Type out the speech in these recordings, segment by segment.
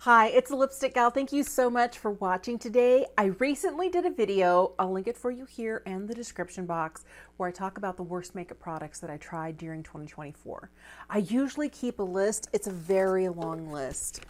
Hi, it's the Lipstick Gal. Thank you so much for watching today. I recently did a video, I'll link it for you here and the description box, where I talk about the worst makeup products that I tried during 2024. I usually keep a list. It's a very long list.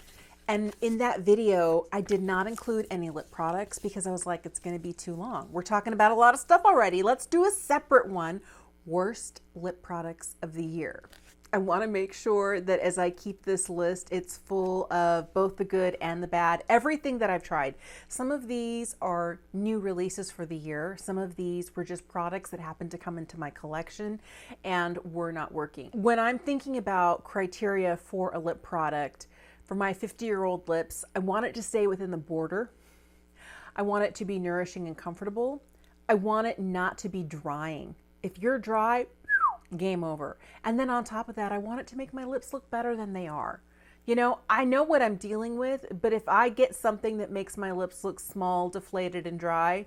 And in that video, I did not include any lip products because I was like, it's going to be too long. We're talking about a lot of stuff already. Let's do a separate one, worst lip products of the year. I want to make sure that as I keep this list, it's full of both the good and the bad, everything that I've tried. Some of these are new releases for the year. Some of these were just products that happened to come into my collection and were not working. When I'm thinking about criteria for a lip product, for my 50-year-old lips, I want it to stay within the border. I want it to be nourishing and comfortable. I want it not to be drying. If you're dry, game over. And then on top of that, I want it to make my lips look better than they are. You know, I know what I'm dealing with, but if I get something that makes my lips look small, deflated, and dry,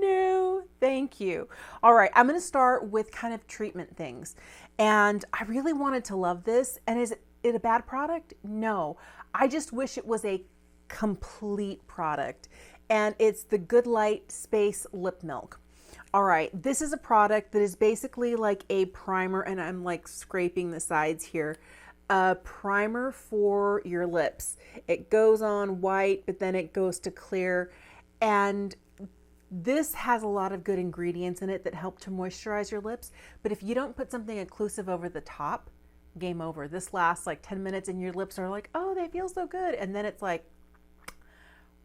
no, thank you. All right, I'm going to start with kind of treatment things. And I really wanted to love this. And is it a bad product? No. I just wish it was a complete product. And it's the Good Light Space Lip Milk. All right, this is a product that is basically like a primer, and I'm like scraping the sides here. A primer for your lips. It goes on white, but then it goes to clear. And this has a lot of good ingredients in it that help to moisturize your lips. But if you don't put something occlusive over the top, game over. This lasts like 10 minutes and your lips are like, oh, they feel so good. And then it's like,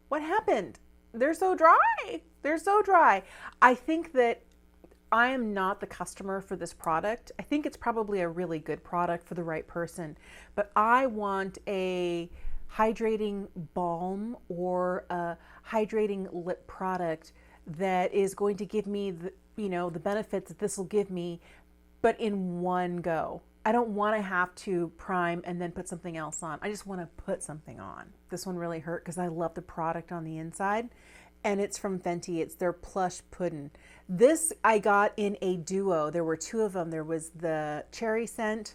what happened? They're so dry. They're so dry. I think that I am not the customer for this product. I think it's probably a really good product for the right person, but I want a hydrating balm or a hydrating lip product that is going to give me the, the benefits that this will give me, but in one go. I don't want to have to prime and then put something else on. I just want to put something on. This one really hurt because I love the product on the inside, and it's from Fenty. It's their Plush Puddin'. This I got in a duo. There were two of them. There was the cherry scent,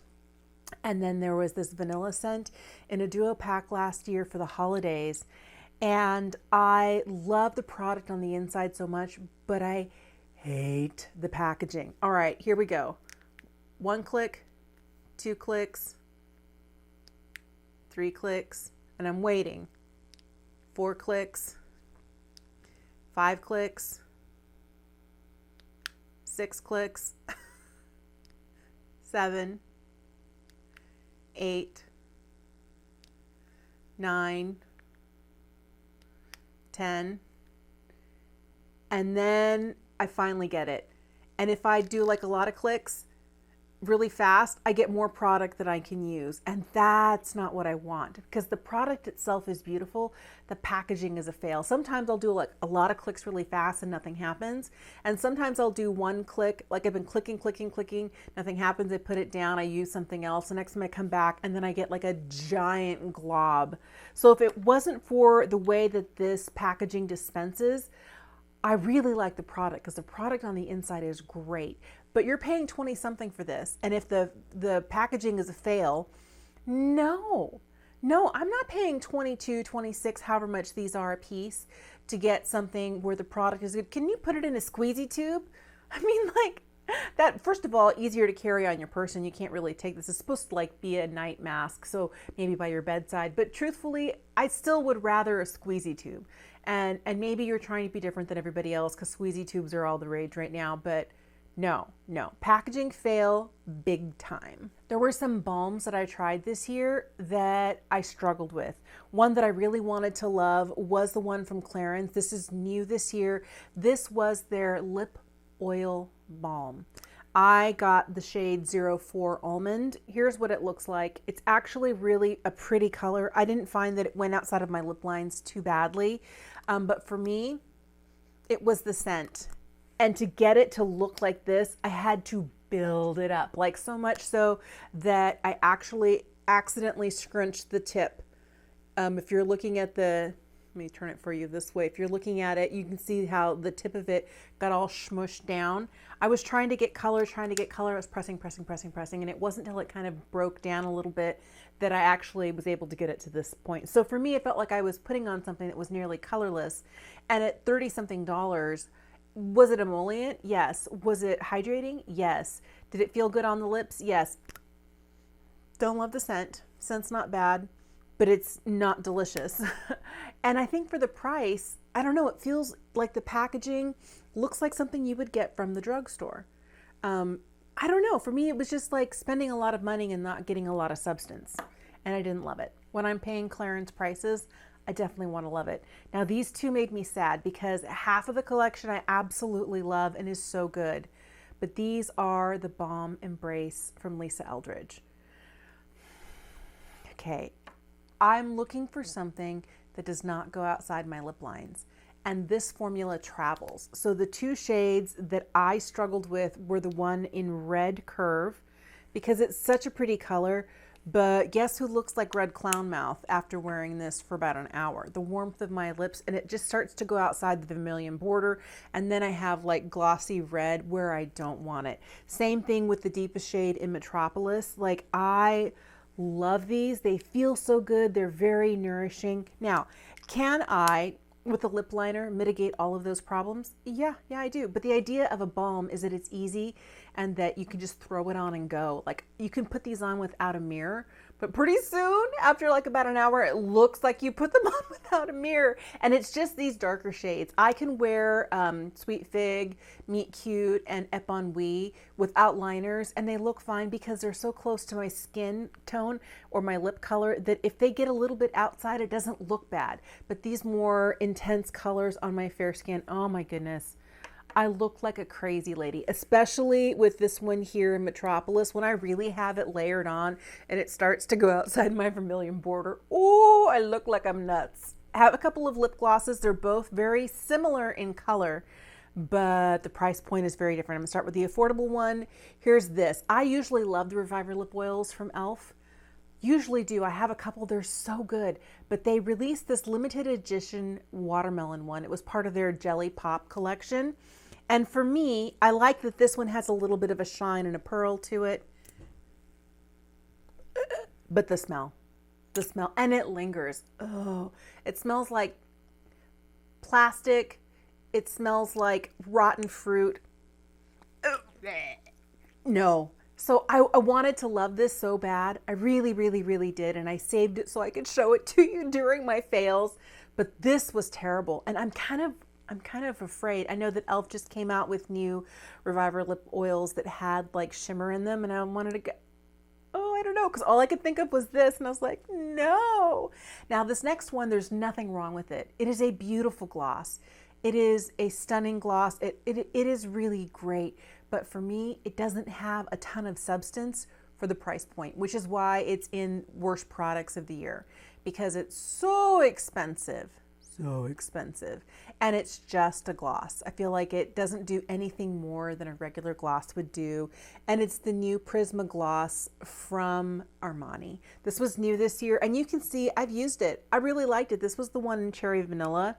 and then there was this vanilla scent in a duo pack last year for the holidays. And I love the product on the inside so much, but I hate the packaging. All right, here we go. 1 click. 2 clicks, 3 clicks, and I'm waiting. 4 clicks, 5 clicks, 6 clicks, 7, 8, 9, 10, and then I finally get it. And if I do like a lot of clicks, really fast, I get more product that I can use. And that's not what I want, because the product itself is beautiful. The packaging is a fail. Sometimes I'll do like a lot of clicks really fast and nothing happens. And sometimes I'll do 1 click, like I've been clicking, nothing happens. I put it down, I use something else. The next time I come back and then I get like a giant glob. So if it wasn't for the way that this packaging dispenses, I really like the product because the product on the inside is great. But you're paying 20 something for this. And if the packaging is a fail, no, I'm not paying 22, 26, however much these are a piece to get something where the product is good. Can you put it in a squeezy tube? I mean, like that, first of all, easier to carry on your person. You can't really take this. It's supposed to like be a night mask. So maybe by your bedside, but truthfully, I still would rather a squeezy tube. And maybe you're trying to be different than everybody else because squeezy tubes are all the rage right now, but no, packaging fail big time. There were some balms that I tried this year that I struggled with. One that I really wanted to love was the one from Clarins. This is new this year. This was their lip oil balm. I got the shade 04 Almond. Here's what it looks like. It's actually really a pretty color. I didn't find that it went outside of my lip lines too badly, but for me, it was the scent. And to get it to look like this, I had to build it up, like so much so that I actually accidentally scrunched the tip. If you're looking at the Let me turn it for you this way. If you're looking at it, you can see how the tip of it got all smushed down. I was trying to get color. I was pressing, and it wasn't until it kind of broke down a little bit that I actually was able to get it to this point. So for me, it felt like I was putting on something that was nearly colorless. And at $30-something, was it emollient? Yes. Was it hydrating? Yes. Did it feel good on the lips? Yes. Don't love the scent. Scent's not bad, but it's not delicious. And I think for the price, I don't know, it feels like the packaging looks like something you would get from the drugstore. I don't know. For me, it was just like spending a lot of money and not getting a lot of substance. And I didn't love it. When I'm paying clearance prices, I definitely want to love it. Now, these two made me sad because half of the collection I absolutely love and is so good. But these are the Balm Embrace from Lisa Eldridge. Okay, I'm looking for something that does not go outside my lip lines. And this formula travels. So the two shades that I struggled with were the one in Red Curve, because it's such a pretty color, but guess who looks like red clown mouth after wearing this for about an hour? The warmth of my lips, and it just starts to go outside the vermilion border, and then I have like glossy red where I don't want it. Same thing with the deepest shade in Metropolis. Like, I love these. They feel so good. They're very nourishing. Now, can I, with a lip liner, mitigate all of those problems? Yeah, I do. But the idea of a balm is that it's easy and that you can just throw it on and go. Like, you can put these on without a mirror, but pretty soon, after like about an hour, it looks like you put them on without a mirror. And it's just these darker shades. I can wear Sweet Fig, Meet Cute, and Epon without liners, and they look fine because they're so close to my skin tone or my lip color that if they get a little bit outside, it doesn't look bad. But these more intense colors on my fair skin, oh my goodness, I look like a crazy lady, especially with this one here in Metropolis when I really have it layered on and it starts to go outside my vermilion border. Oh, I look like I'm nuts. I have a couple of lip glosses. They're both very similar in color, but the price point is very different. I'm gonna start with the affordable one. Here's this. I usually love the Reviver lip oils from e.l.f. Usually do. I have a couple. They're so good. But they released this limited edition watermelon one. It was part of their Jelly Pop collection. And for me, I like that this one has a little bit of a shine and a pearl to it. But the smell, and it lingers. Oh, it smells like plastic. It smells like rotten fruit. No. So I wanted to love this so bad. I really, really, really did. And I saved it so I could show it to you during my fails. But this was terrible. And I'm kind of afraid. I know that e.l.f. just came out with new Reviver lip oils that had like shimmer in them. And I wanted to go, I don't know. Because all I could think of was this. And I was like, no. Now this next one, there's nothing wrong with it. It is a beautiful gloss. It is a stunning gloss. It is really great. But for me, it doesn't have a ton of substance for the price point, which is why it's in worst products of the year, because it's so expensive, and it's just a gloss. I feel like it doesn't do anything more than a regular gloss would do, and it's the new Prisma gloss from Armani. This was new this year, and you can see I've used it. I really liked it. This was the one in Cherry Vanilla.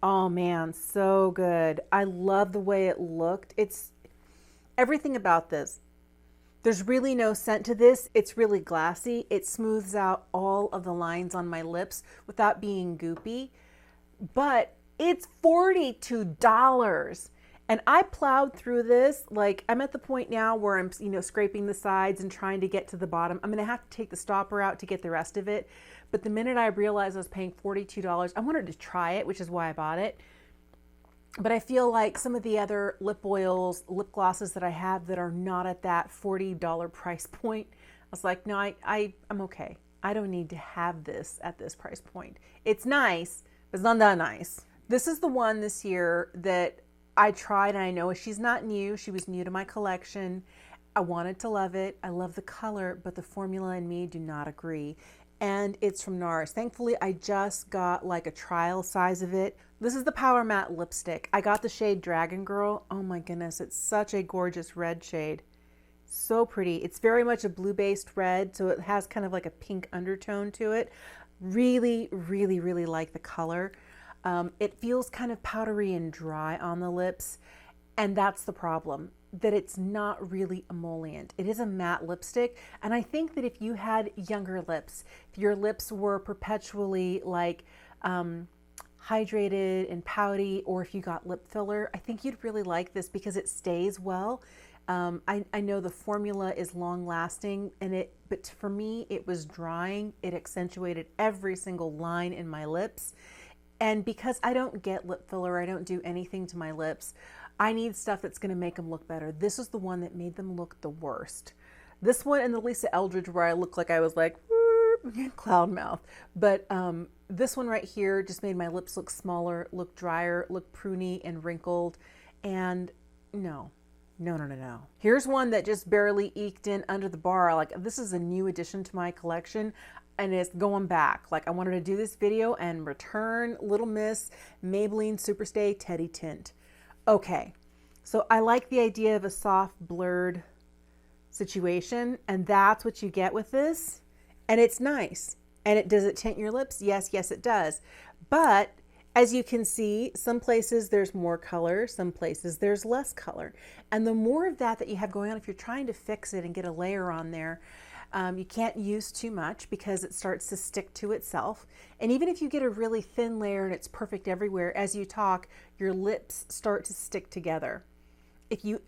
Oh man, so good. I love the way it looked. It's everything about this. There's really no scent to this. It's really glassy. It smooths out all of the lines on my lips without being goopy. But it's $42. And I plowed through this. Like, I'm at the point now where I'm, scraping the sides and trying to get to the bottom. I'm going to have to take the stopper out to get the rest of it. But the minute I realized I was paying $42, I wanted to try it, which is why I bought it. But I feel like some of the other lip oils, lip glosses that I have that are not at that $40 price point, I was like, no, I'm okay. I don't need to have this at this price point. It's nice, but it's not that nice. This is the one this year that I tried, and I know she's not new. She was new to my collection. I wanted to love it. I love the color, but the formula and me do not agree. And it's from NARS. Thankfully, I just got like a trial size of it. This is the Power Matte lipstick. I got the shade Dragon Girl. Oh my goodness, it's such a gorgeous red shade. So pretty. It's very much a blue-based red, so it has kind of like a pink undertone to it. Really, really, really like the color. It feels kind of powdery and dry on the lips, and that's the problem, that it's not really emollient. It is a matte lipstick, and I think that if you had younger lips, if your lips were perpetually like hydrated and pouty, or if you got lip filler, I think you'd really like this because it stays well. I know the formula is long lasting, but for me, it was drying. It accentuated every single line in my lips. And because I don't get lip filler, I don't do anything to my lips, I need stuff that's going to make them look better. This is the one that made them look the worst. This one and the Lisa Eldridge, where I looked like I was like, cloud mouth. But this one right here just made my lips look smaller, look drier, look pruny and wrinkled. And no. Here's one that just barely eked in under the bar. Like, this is a new addition to my collection, and it's going back. Like, I wanted to do this video and return Little Miss Maybelline Superstay Teddy Tint. Okay, so I like the idea of a soft blurred situation, and that's what you get with this. And it's nice. And does it tint your lips? Yes, it does. But as you can see, some places there's more color, some places there's less color. And the more of that you have going on, if you're trying to fix it and get a layer on there, you can't use too much because it starts to stick to itself. And even if you get a really thin layer and it's perfect everywhere, as you talk, your lips start to stick together. If you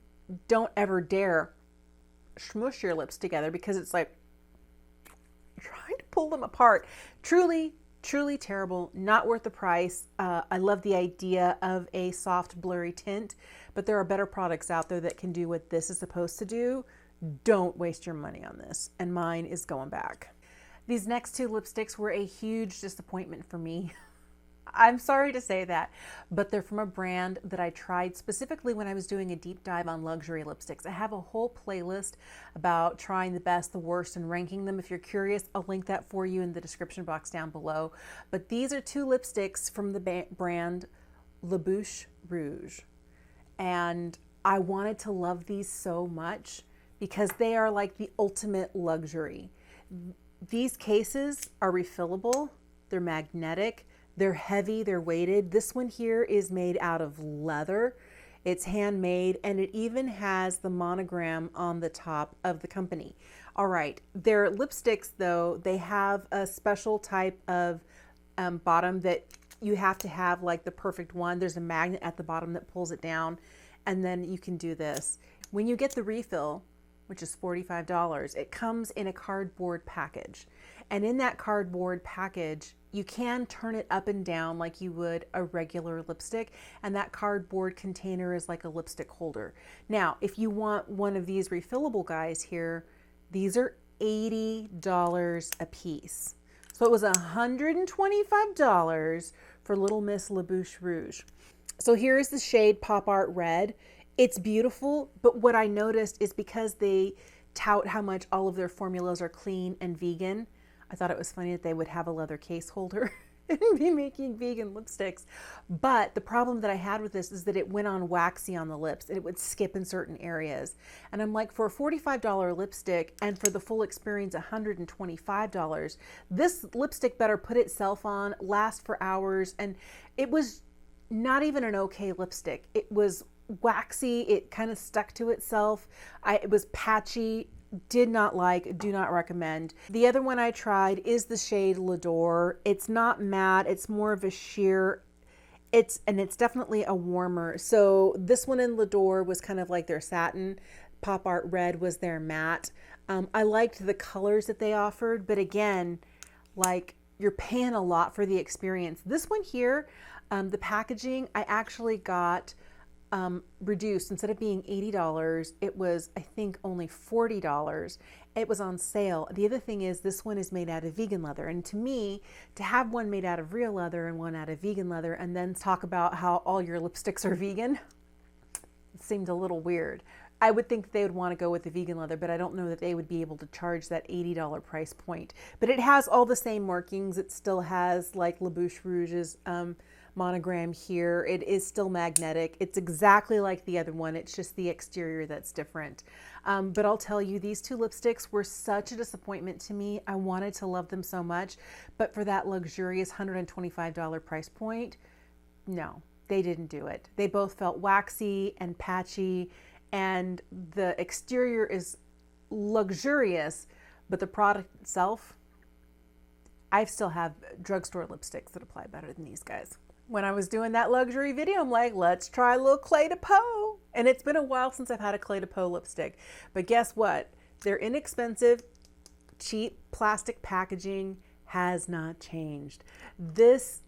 don't ever dare smush your lips together, because it's like trying to pull them apart. Truly terrible, not worth the price. I love the idea of a soft blurry tint, but there are better products out there that can do what this is supposed to do. Don't waste your money on this, and mine is going back. These next two lipsticks were a huge disappointment for me. I'm sorry to say that, but they're from a brand that I tried specifically when I was doing a deep dive on luxury lipsticks. I have a whole playlist about trying the best, the worst, and ranking them. If you're curious, I'll link that for you in the description box down below. But these are two lipsticks from the brand Le Bouche Rouge. And I wanted to love these so much because they are like the ultimate luxury. These cases are refillable, they're magnetic, they're heavy, they're weighted. This one here is made out of leather. It's handmade, and it even has the monogram on the top of the company. All right, their lipsticks though, they have a special type of bottom that you have to have, like the perfect one. There's a magnet at the bottom that pulls it down, and then you can do this. When you get the refill, which is $45, it comes in a cardboard package. And in that cardboard package, you can turn it up and down like you would a regular lipstick, and that cardboard container is like a lipstick holder. Now, if you want one of these refillable guys here, these are $80 a piece. So it was $125 for Little Miss Le Bouche Rouge. So here is the shade Pop Art Red. It's beautiful, but what I noticed is because they tout how much all of their formulas are clean and vegan, I thought it was funny that they would have a leather case holder and be making vegan lipsticks. But the problem that I had with this is that it went on waxy on the lips and it would skip in certain areas. And I'm like, for a $45 lipstick and for the full experience, $125, this lipstick better put itself on, last for hours. And it was not even an okay lipstick. It was waxy, it kind of stuck to itself. It was patchy. Did not like, do not recommend. The other one I tried is the shade L'Adore. It's not matte, it's more of a sheer. It's definitely a warmer. So this one in L'Adore was kind of like their satin. Pop Art Red was their matte. I liked the colors that they offered, but again, like, you're paying a lot for the experience. This one here, the packaging, I actually got reduced. Instead of being $80, it was, I think, only $40. It was on sale. The other thing is this one is made out of vegan leather. And to me, to have one made out of real leather and one out of vegan leather and then talk about how all your lipsticks are vegan, it seemed a little weird. I would think they would want to go with the vegan leather, but I don't know that they would be able to charge that $80 price point. But it has all the same markings. It still has like Le Bouche Rouge's monogram here. It is still magnetic. It's exactly like the other one. It's just the exterior that's different. But I'll tell you, these two lipsticks were such a disappointment to me. I wanted to love them so much, but for that luxurious $125 price point, no, they didn't do it. They both felt waxy and patchy, and the exterior is luxurious, but the product itself, I still have drugstore lipsticks that apply better than these guys. When I was doing that luxury video, I'm like, let's try a little Clé de Peau. And it's been a while since I've had a Clé de Peau lipstick. But guess what? They're inexpensive, cheap plastic packaging has not changed. This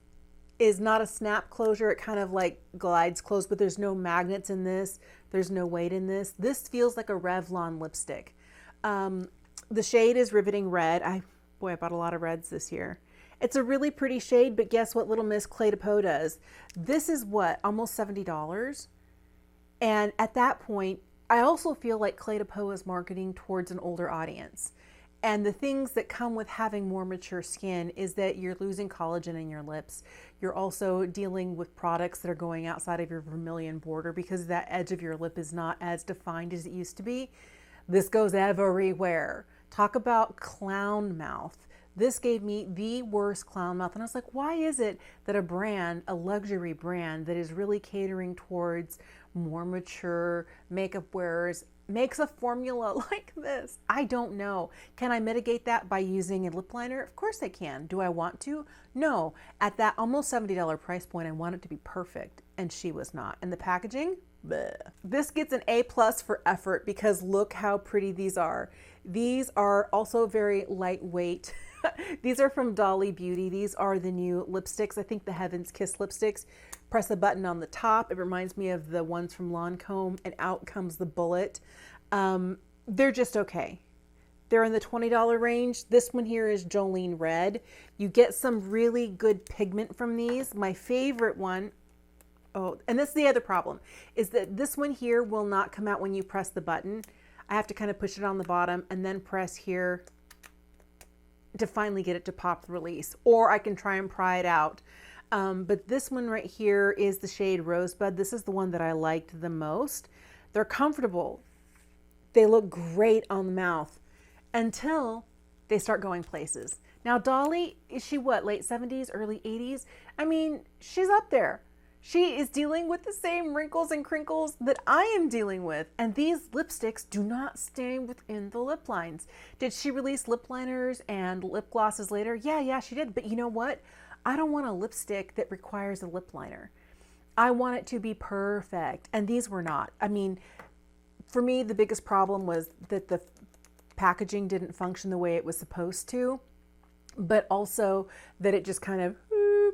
is not a snap closure. It kind of like glides closed, but there's no magnets in this. There's no weight in this. This feels like a Revlon lipstick. The shade is Riveting Red. Boy, I bought a lot of reds this year. It's a really pretty shade, but guess what Little Miss Clé de Peau does? This is what, almost $70? And at that point, I also feel like Clé de Peau is marketing towards an older audience. And the things that come with having more mature skin is that you're losing collagen in your lips. You're also dealing with products that are going outside of your vermilion border because that edge of your lip is not as defined as it used to be. This goes everywhere. Talk about clown mouth. This gave me the worst clown mouth. And I was like, why is it that a brand, a luxury brand that is really catering towards more mature makeup wearers makes a formula like this? I don't know. Can I mitigate that by using a lip liner? Of course I can. Do I want to? No. At that almost $70 price point, I want it to be perfect. And she was not. And the packaging? Bleh. This gets an A+ for effort because look how pretty these are. These are also very lightweight. These are from Dolly Beauty. These are the new lipsticks. I think the Heaven's Kiss lipsticks. Press a button on the top. It reminds me of the ones from Lancome, and out comes the bullet. They're just okay. They're in the $20 range. This one here is Jolene Red. You get some really good pigment from these. My favorite one, oh, and this is the other problem, is that this one here will not come out when you press the button. I have to kind of push it on the bottom and then press here to finally get it to pop release, or I can try and pry it out. But this one right here is the shade Rosebud. This is the one that I liked the most. They're comfortable. They look great on the mouth until they start going places. Now, Dolly, is she what, late 70s, early 80s? I mean, she's up there. She is dealing with the same wrinkles and crinkles that I am dealing with. And these lipsticks do not stay within the lip lines. Did she release lip liners and lip glosses later? Yeah, she did. But you know what? I don't want a lipstick that requires a lip liner. I want it to be perfect. And these were not. I mean, for me, the biggest problem was that the packaging didn't function the way it was supposed to, but also that it just kind of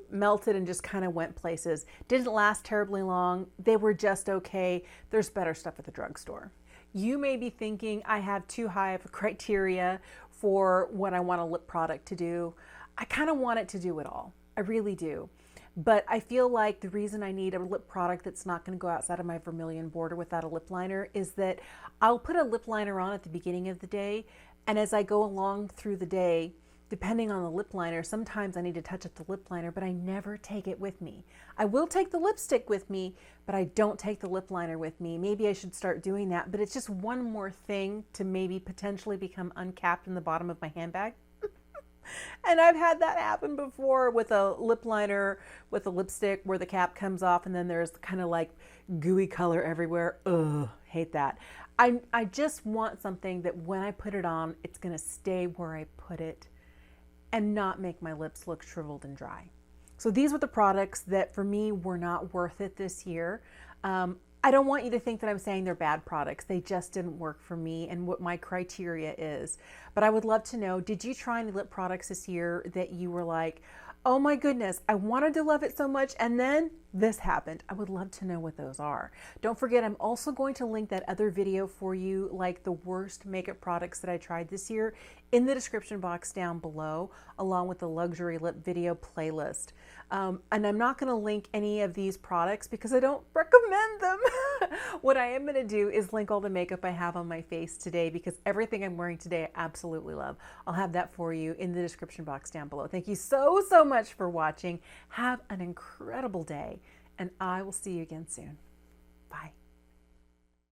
melted and just kind of went places. Didn't last terribly long. They were just okay. There's better stuff at the drugstore. You may be thinking I have too high of a criteria for what I want a lip product to do. I kind of want it to do it all. I really do. But I feel like the reason I need a lip product that's not going to go outside of my vermilion border without a lip liner is that I'll put a lip liner on at the beginning of the day, and as I go along through the day, depending on the lip liner, sometimes I need to touch up the lip liner, but I never take it with me. I will take the lipstick with me, but I don't take the lip liner with me. Maybe I should start doing that, but it's just one more thing to maybe potentially become uncapped in the bottom of my handbag. And I've had that happen before with a lip liner, with a lipstick where the cap comes off and then there's kind of like gooey color everywhere. Ugh, hate that. I just want something that when I put it on, it's going to stay where I put it and not make my lips look shriveled and dry. So these were the products that for me were not worth it this year. I don't want you to think that I'm saying they're bad products. They just didn't work for me and what my criteria is. But I would love to know, did you try any lip products this year that you were like, oh my goodness, I wanted to love it so much and then this happened? I would love to know what those are. Don't forget, I'm also going to link that other video for you, like the worst makeup products that I tried this year, in the description box down below, along with the luxury lip video playlist. And I'm not going to link any of these products because I don't recommend recommend them. What I am going to do is link all the makeup I have on my face today, because everything I'm wearing today I absolutely love. I'll have that for you in the description box down below. Thank you so much for watching. Have an incredible day, and I will see you again soon. Bye.